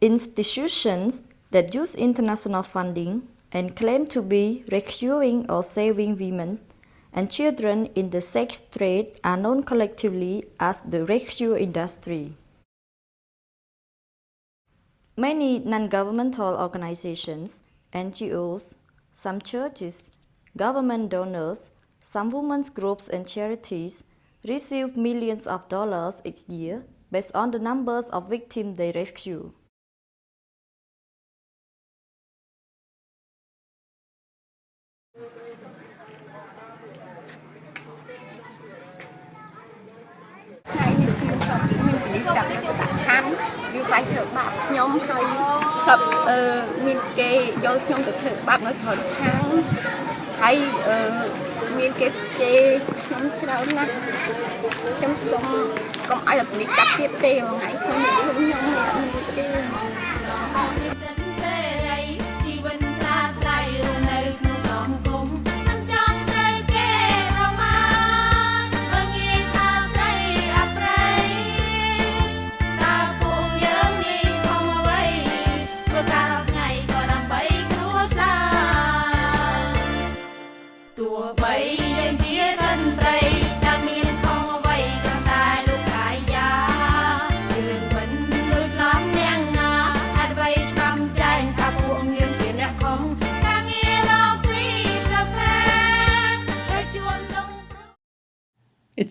Institutions that use international funding and claim to be rescuing or saving women and children in the sex trade are known collectively as the rescue industry. Many non-governmental organizations, NGOs, some churches, government donors, some women's groups and charities receive millions of dollars each year based on the numbers of victims they rescue.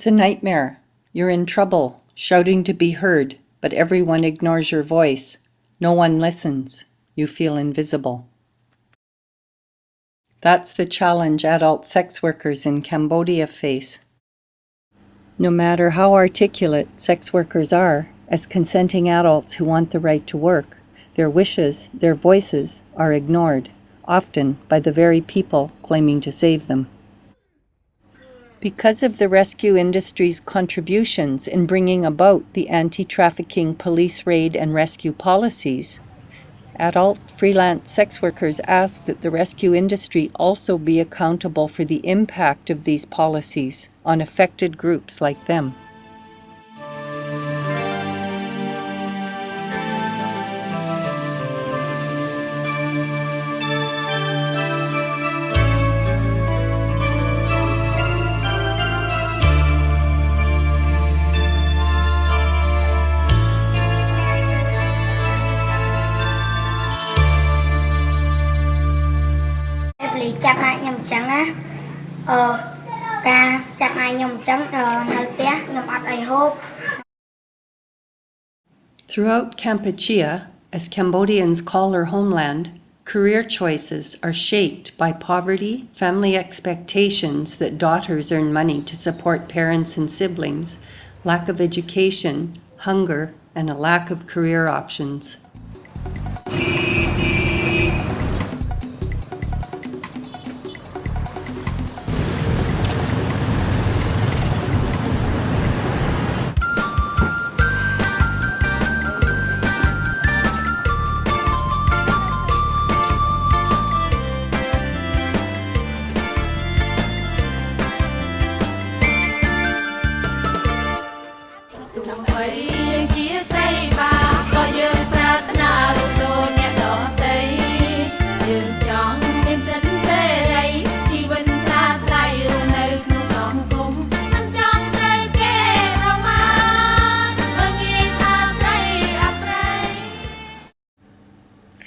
It's a nightmare. You're in trouble, shouting to be heard, but everyone ignores your voice. No one listens. You feel invisible. That's the challenge adult sex workers in Cambodia face. No matter how articulate sex workers are, as consenting adults who want the right to work, their wishes, their voices are ignored, often by the very people claiming to save them. Because of the rescue industry's contributions in bringing about the anti-trafficking police raid and rescue policies, adult freelance sex workers ask that the rescue industry also be accountable for the impact of these policies on affected groups like them. Throughout Kampuchea, as Cambodians call their homeland, career choices are shaped by poverty, family expectations that daughters earn money to support parents and siblings, lack of education, hunger, and a lack of career options.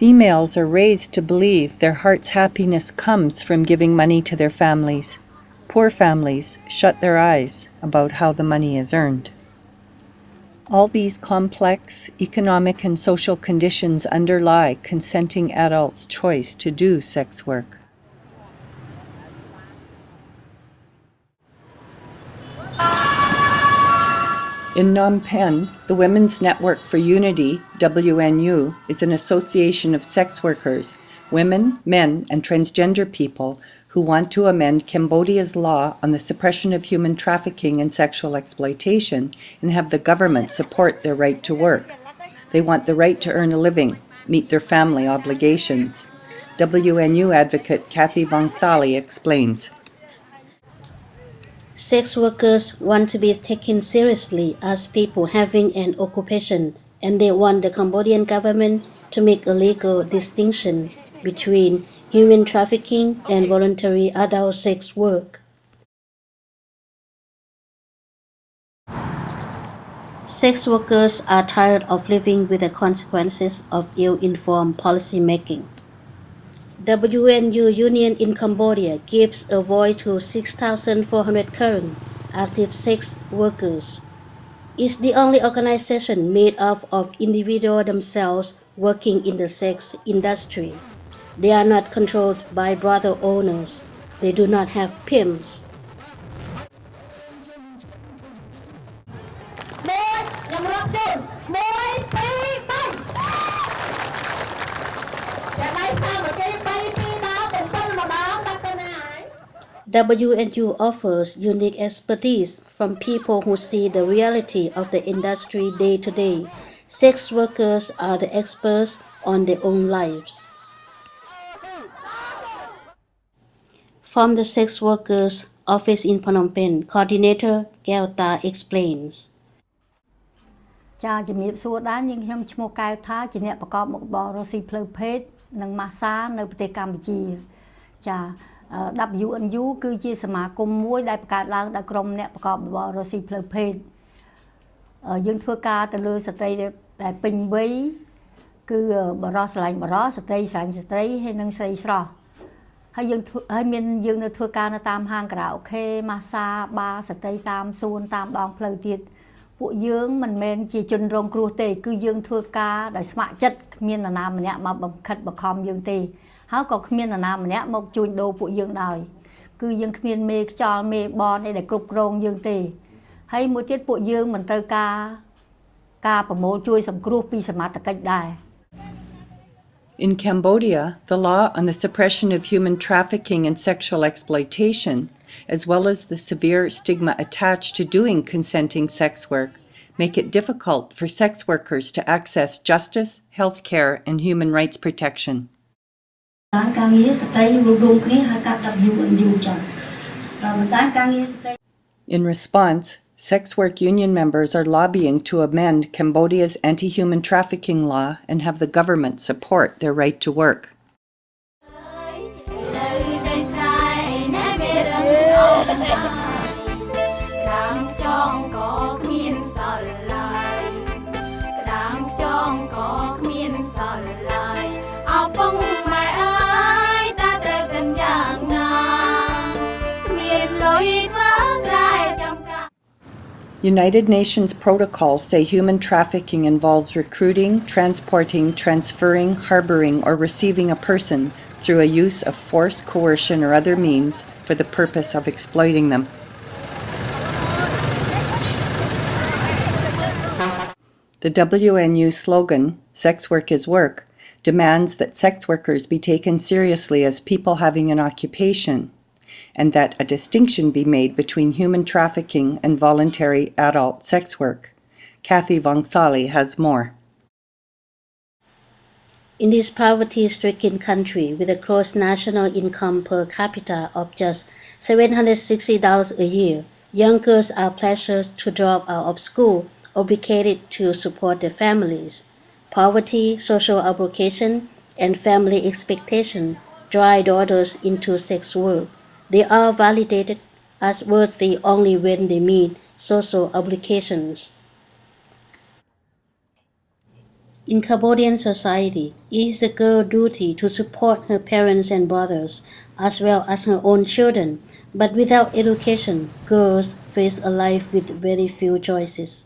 Females are raised to believe their heart's happiness comes from giving money to their families. Poor families shut their eyes about how the money is earned. All these complex economic and social conditions underlie consenting adults' choice to do sex work. In Phnom Penh, the Women's Network for Unity, WNU, is an association of sex workers, women, men, and transgender people who want to amend Cambodia's law on the suppression of human trafficking and sexual exploitation and have the government support their right to work. They want the right to earn a living, meet their family obligations. WNU advocate Kathy Vangsali explains. Sex workers want to be taken seriously as people having an occupation, and they want the Cambodian government to make a legal distinction between human trafficking and voluntary adult sex work. Sex workers are tired of living with the consequences of ill-informed policy making. WNU Union in Cambodia gives a voice to 6,400 current active sex workers. It's the only organization made up of individuals themselves working in the sex industry. They are not controlled by brothel owners. They do not have pimps. WNU offers unique expertise from people who see the reality of the industry day to day. Sex workers are the experts on their own lives. From the sex workers' office in Phnom Penh, coordinator Kelta explains. ចាជំរាបសួរដែរនាងខ្ញុំឈ្មោះកែវថាជាអ្នកប្រកបមុខរបររកស៊ីផ្លូវភេទនិងម៉ាស្សានៅប្រទេសកម្ពុជាចា WNU គឺជាសមាគមមួយដែលបង្កើតឡើងដោយក្រុមអ្នកប្រកបរបររកស៊ីផ្លូវភេទយើងធ្វើការទៅលើស្ត្រីដែលពេញវ័យគឺបរិសុទ្ធស្រឡាញ់បរិសុទ្ធស្ត្រីស្រឡាញ់ស្ត្រីហើយនិងស្រីស្រស់ហើយយើងនៅធ្វើការនៅតាមហាងខារ៉ាអូខេម៉ាស្សាបារស្ត្រីតាមសួនតាមដងផ្លូវទៀតពួកយើងមិនមែនជាជនរងគ្រោះទេគឺយើងធ្វើការដោយស្ម័គ្រចិត្តគ្មាននរណាម្នាក់មកបង្ខិតបង្ខំយើងទេហើយក៏គ្មាននរណាម្នាក់មកជួញដូរពួកយើងដែរគឺយើងគ្មានមេខ្យល់មេបនអីដែលគ្រប់គ្រងយើងទេហើយមួយទៀតពួកយើងមិនត្រូវការប្រមូលជួយសង្គ្រោះពីសមត្ថកិច្ចដែរ In Cambodia, the law on the suppression of human trafficking and sexual exploitation, as well as the severe stigma attached to doing consenting sex work, make it difficult for sex workers to access justice, health care, and human rights protection. In response, sex work union members are lobbying to amend Cambodia's anti-human trafficking law and have the government support their right to work. United Nations protocols say human trafficking involves recruiting, transporting, transferring, harboring, or receiving a person through a use of force, coercion, or other means for the purpose of exploiting them. The WNU slogan, "Sex work is work," demands that sex workers be taken seriously as people having an occupation, and that a distinction be made between human trafficking and voluntary adult sex work. Kathy Vongsali has more. In this poverty-stricken country with a gross national income per capita of just $760 a year, young girls are pressured to drop out of school, obligated to support their families. Poverty, social obligation, and family expectation drive daughters into sex work. They are validated as worthy only when they meet social obligations. In Cambodian society, it is a girl's duty to support her parents and brothers, as well as her own children. But without education, girls face a life with very few choices.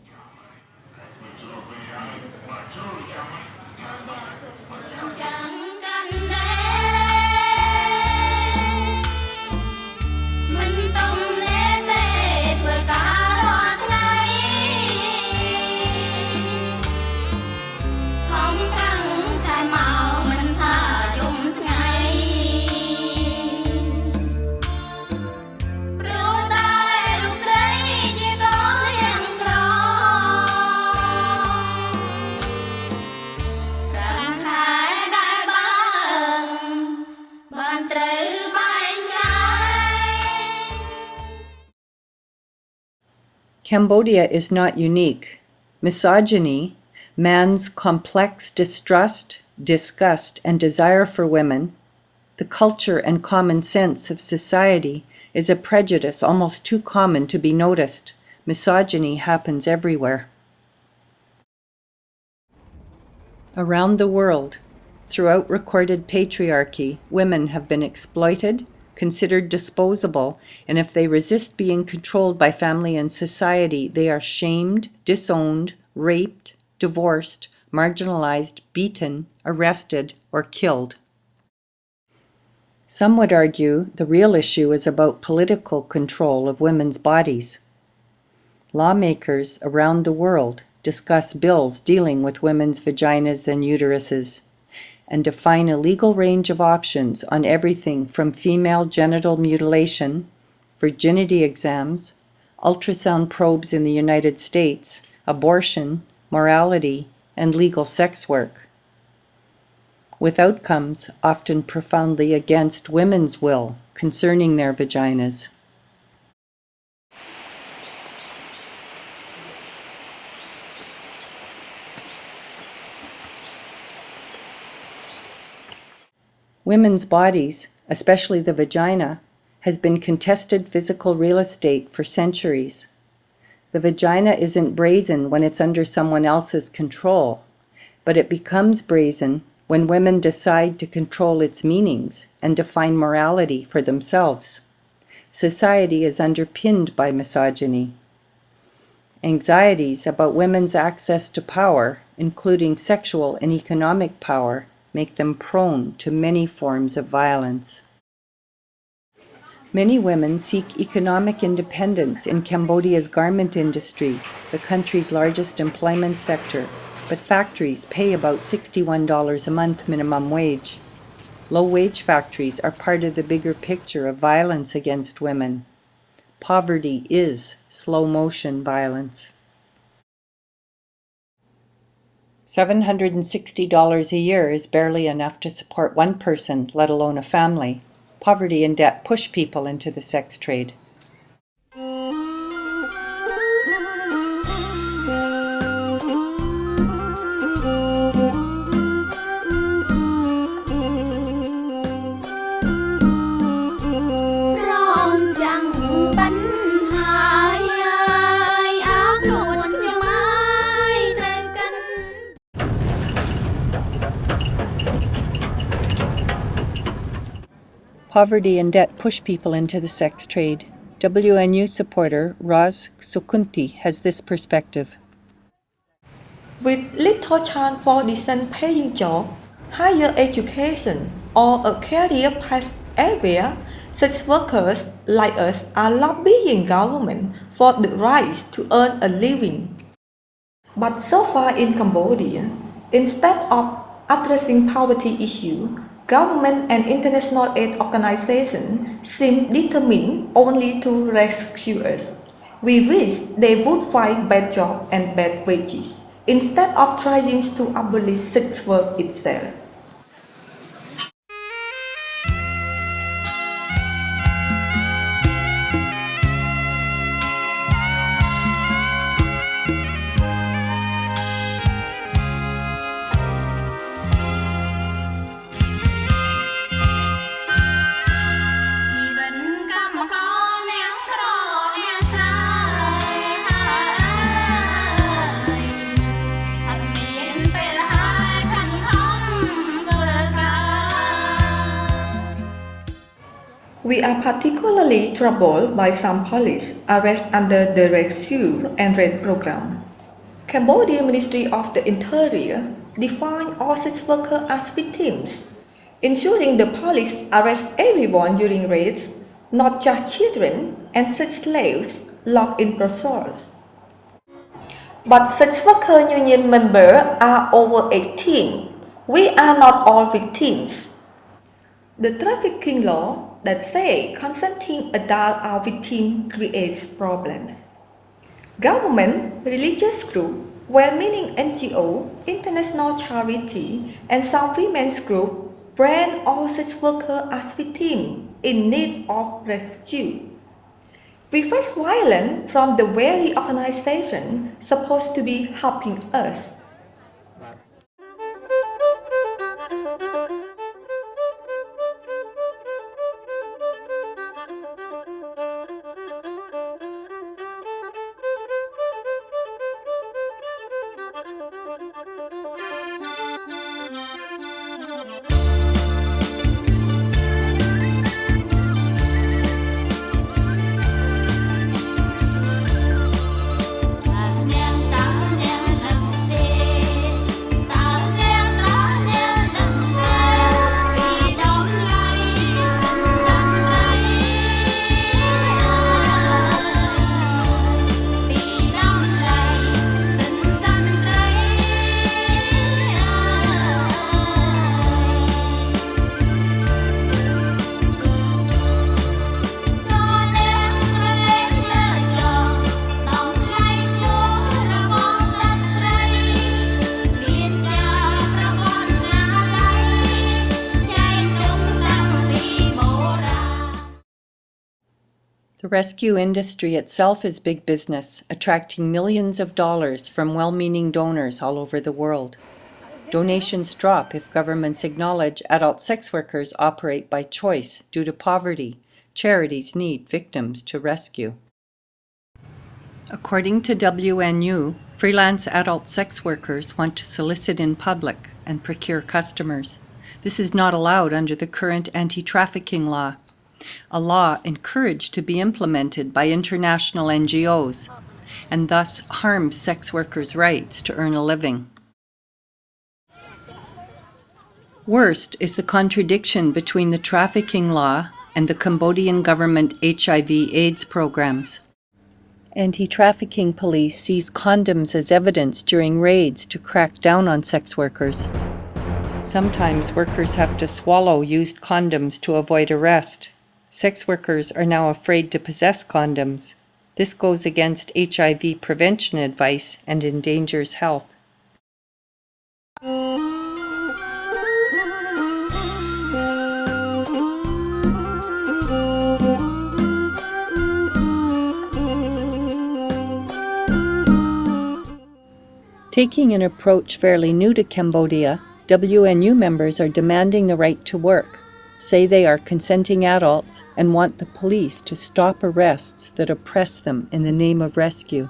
Cambodia is not unique. Misogyny, man's complex distrust, disgust, and desire for women, the culture and common sense of society is a prejudice almost too common to be noticed. Misogyny happens everywhere. Around the world, throughout recorded patriarchy, women have been exploited, considered disposable, and if they resist being controlled by family and society, they are shamed, disowned, raped, divorced, marginalized, beaten, arrested, or killed. Some would argue the real issue is about political control of women's bodies. Lawmakers around the world discuss bills dealing with women's vaginas and uteruses, and define a legal range of options on everything from female genital mutilation, virginity exams, ultrasound probes in the United States, abortion, morality, and legal sex work, with outcomes often profoundly against women's will concerning their vaginas. Women's bodies, especially the vagina, has been contested physical real estate for centuries. The vagina isn't brazen when it's under someone else's control, but it becomes brazen when women decide to control its meanings and define morality for themselves. Society is underpinned by misogyny. Anxieties about women's access to power, including sexual and economic power, make them prone to many forms of violence. Many women seek economic independence in Cambodia's garment industry, the country's largest employment sector, but factories pay about $61 a month minimum wage. Low-wage factories are part of the bigger picture of violence against women. Poverty is slow-motion violence. $760 a year is barely enough to support one person, let alone a family. Poverty and debt push people into the sex trade. Poverty and debt push people into the sex trade. WNU supporter Ros Sukunti has this perspective. With little chance for decent paying job, higher education, or a career path elsewhere, sex workers like us are lobbying government for the rights to earn a living. But so far in Cambodia, instead of addressing poverty issue, government and international aid organizations seem determined only to rescue us. We wish they would find bad jobs and bad wages, instead of trying to abolish sex work itself. We are particularly troubled by some police arrests under the Rescue and Raid program. Cambodia Ministry of the Interior defined all sex workers as victims, ensuring the police arrest everyone during raids, not just children and sex slaves locked in brothels. But sex worker union members are over 18. We are not all victims. The trafficking law that say consenting adults are victims creates problems. Government, religious groups, well-meaning NGOs, international charity, and some women's groups brand all sex workers as victims in need of rescue. We face violence from the very organization supposed to be helping us. The rescue industry itself is big business, attracting millions of dollars from well-meaning donors all over the world. Donations drop if governments acknowledge adult sex workers operate by choice due to poverty. Charities need victims to rescue. According to WNU, freelance adult sex workers want to solicit in public and procure customers. This is not allowed under the current anti-trafficking law, a law encouraged to be implemented by international NGOs, and thus harms sex workers' rights to earn a living. Worst is the contradiction between the trafficking law and the Cambodian government HIV/AIDS programs. Anti-trafficking police seize condoms as evidence during raids to crack down on sex workers. Sometimes workers have to swallow used condoms to avoid arrest. Sex workers are now afraid to possess condoms. This goes against HIV prevention advice and endangers health. Taking an approach fairly new to Cambodia, WNU members are demanding the right to work, say they are consenting adults, and want the police to stop arrests that oppress them in the name of rescue.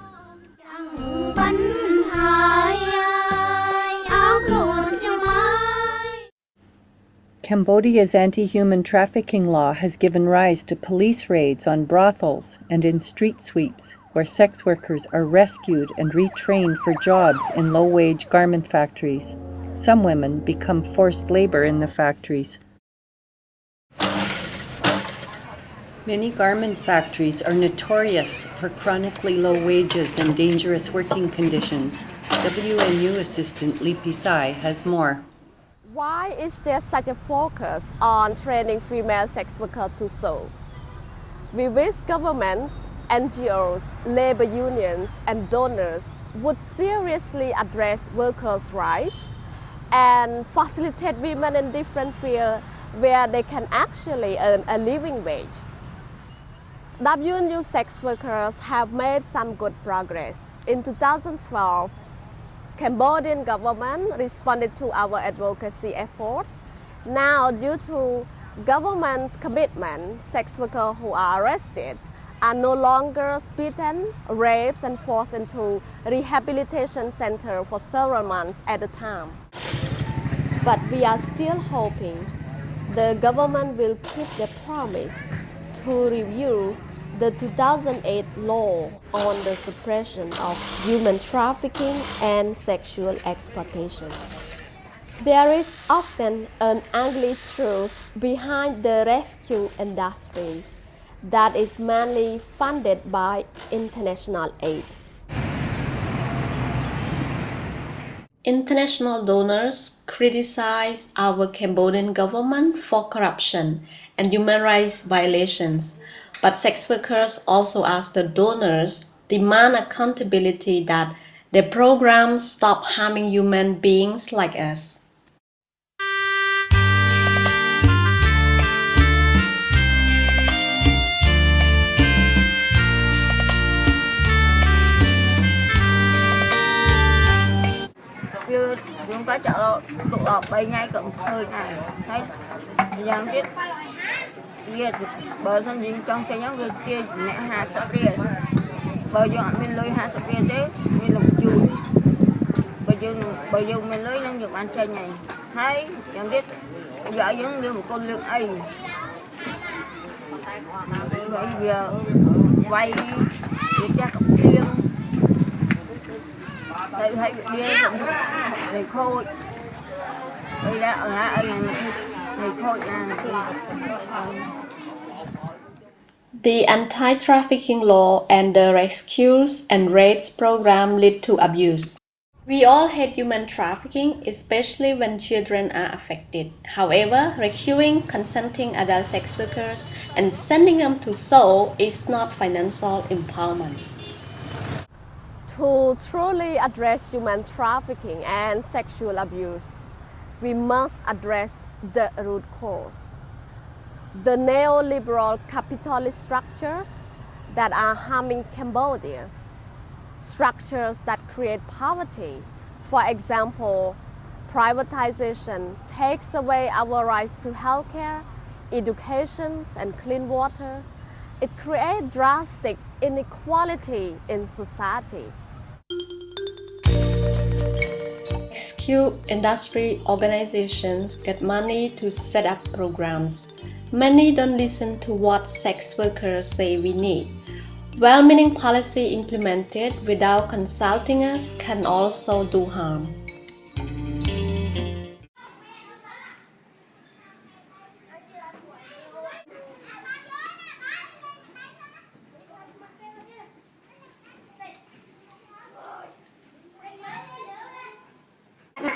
Cambodia's anti-human trafficking law has given rise to police raids on brothels and in street sweeps, where sex workers are rescued and retrained for jobs in low-wage garment factories. Some women become forced labor in the factories. Many garment factories are notorious for chronically low wages and dangerous working conditions. WNU assistant Lee Pisai has more. Why is there such a focus on training female sex workers to sew? We wish governments, NGOs, labor unions, and donors would seriously address workers' rights and facilitate women in different fields where they can actually earn a living wage. WNU sex workers have made some good progress. In 2012, Cambodian government responded to our advocacy efforts. Now, due to government's commitment, sex workers who are arrested are no longer beaten, raped, and forced into rehabilitation center for several months at a time. But we are still hoping the government will keep their promise to review the 2008 law on the suppression of human trafficking and sexual exploitation. There is often an ugly truth behind the rescue industry that is mainly funded by international aid. International donors criticize our Cambodian government for corruption and human rights violations, but sex workers also ask the donors demand accountability that their programs stop harming human beings like us. Chúng ta chợ tụ họp 3 ngày cũng hơi này thấy rằng chứ việc bờ sân dính trong xe nhóm việc kia mẹ hà sắp kia bờ dọn mình lôi hà sắp kia đấy mình lục chùi bờ dùng mình lôi năng được ăn chơi này thấy rằng biết vợ giống như một con lợn ấy vậy giờ quay việc cha cặp riêng thấy đi để khôi đây đã ở hai anh này khôi là The anti-trafficking law and the rescues and raids program lead to abuse. We all hate human trafficking, especially when children are affected. However, rescuing consenting adult sex workers and sending them to Seoul is not financial empowerment. To truly address human trafficking and sexual abuse, we must address the root cause. The neoliberal capitalist structures that are harming Cambodia, structures that create poverty. For example, privatization takes away our rights to healthcare, education, and clean water. It creates drastic inequality in society. Skilled industry organizations get money to set up programs. Many don't listen to what sex workers say we need. Well-meaning policy implemented without consulting us can also do harm.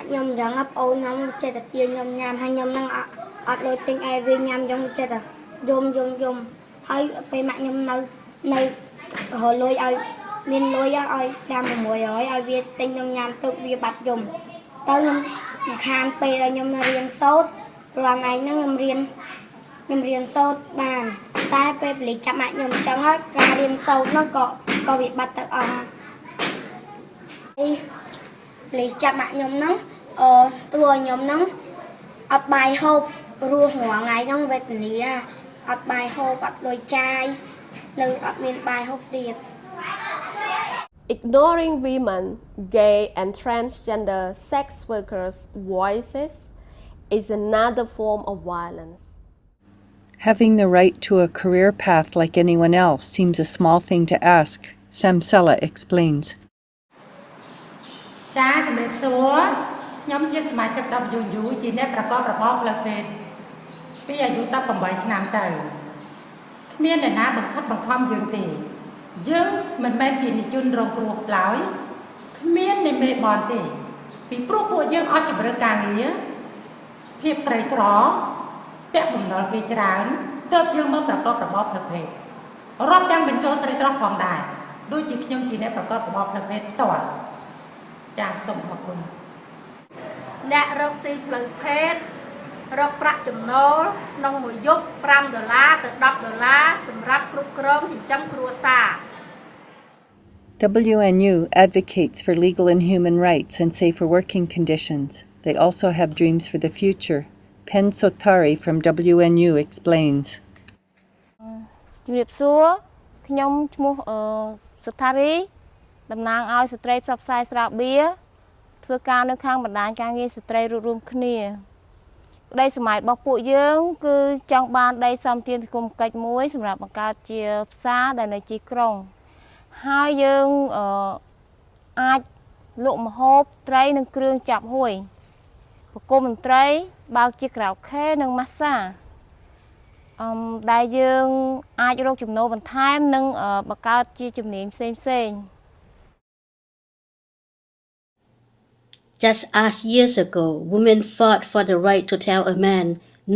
Nhom dẫn ấp ô nhom chơi thật tiền nhom nham hay nhom năng ọt lôi tinh ai về nham giống chơi thật zoom hayไปmạng nhom nơi hồi lôi ai miền lôi ai làm một mùi rồi ai về tinh nhom nham tự về bắt dùng tới nhom khám pe là nhom riêng sốt rồi ngày nó nhom riêng sốt bàn tai pe lấy chạm mạng nhom chẳng á cả riêng sốt nó có bị bắt tự lấy chạm mạng nhom nắng tôi nhóm nắng ọt bài hộp rùa hỏa ngày nắng về nỉ ọt bài hộp ọt đôi chai nơi ọt miền bài hộp tiệt. Ignoring women, gay and transgender sex workers' voices is another form of violence. Having the right to a career path like anyone else seems a small thing to ask, Samsela explains. ចាជំរាបសួរខ្ញុំជាសមាជិក WU ជាអ្នកប្រកបរបរផ្លូវភេទពីអាយុ18ឆ្នាំទៅគ្មានអ្នកណាបង្ខិតបង្ខំយើងទេយើងមិនមែនជានិជនរងគ្រោះឡើយគ្មាននៃមេបនទេពីព្រោះពួកយើងអត់ជម្រើសការងារភាពក្រីក្រពាក់បំណុលគេច្រើនទើបយើងមកប្រកបរបរផ្លូវភេទរាប់ទាំងបញ្ចូលស្រីស្រស់ផងដែរដូចជាខ្ញុំជាអ្នកប្រកបរបរផ្លូវភេទផ្ទាល់ចាសសូមអរគុណអ្នករកស៊ីផ្លូវភេទរកប្រាក់ចំណូលក្នុងមួយយប់$5ទៅ$10សម្រាប់គ្រប់គ្រងចិញ្ចឹមគ្រួសារ WNU advocates for legal and human rights and safer working conditions. They also have dreams for the future. Pen Sotari from WNU explains. ជំរាបសួរខ្ញុំឈ្មោះSotari តំណាងឲ្យស្ត្រីផ្សព្វផ្សាយស្រាបៀរធ្វើការនៅខាងបណ្ដាញការងារស្ត្រីរួមគ្នាក្តីសម័យរបស់ពួកយើងគឺចង់បានដីសំទានសង្គមកិច្ចមួយសម្រាប់បង្កើតជាផ្សារដែលនៅទីក្រុងហើយយើងអាចលក់ម្ហូបត្រីនិងគ្រឿងចាប់ហួយប្រគំតន្ត្រីបើកជាក្រៅខេនិងម៉ាស្សាដែលយើងអាចរកចំណូលបន្ថែមនិងបង្កើតជាជំនាញផ្សេងៗ Just as years ago, women fought for the right to tell a man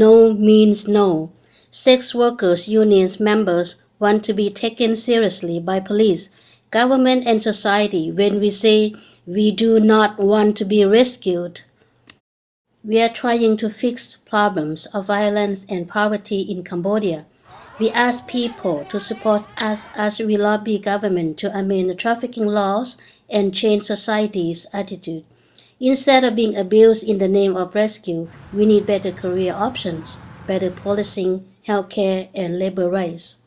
no means no. Sex workers unions members want to be taken seriously by police, government and society when we say we do not want to be rescued. We are trying to fix problems of violence and poverty in Cambodia. We ask people to support us as we lobby government to amend the trafficking laws and change society's attitude. Instead of being abused in the name of rescue, we need better career options, better policing, healthcare, and labor rights.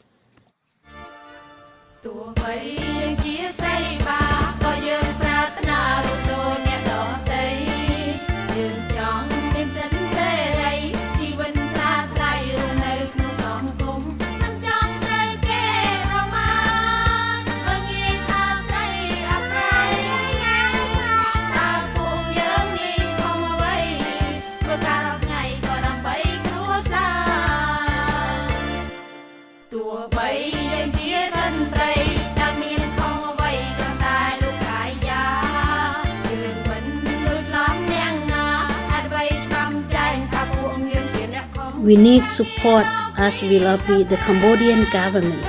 'We need support as we lobby the Cambodian government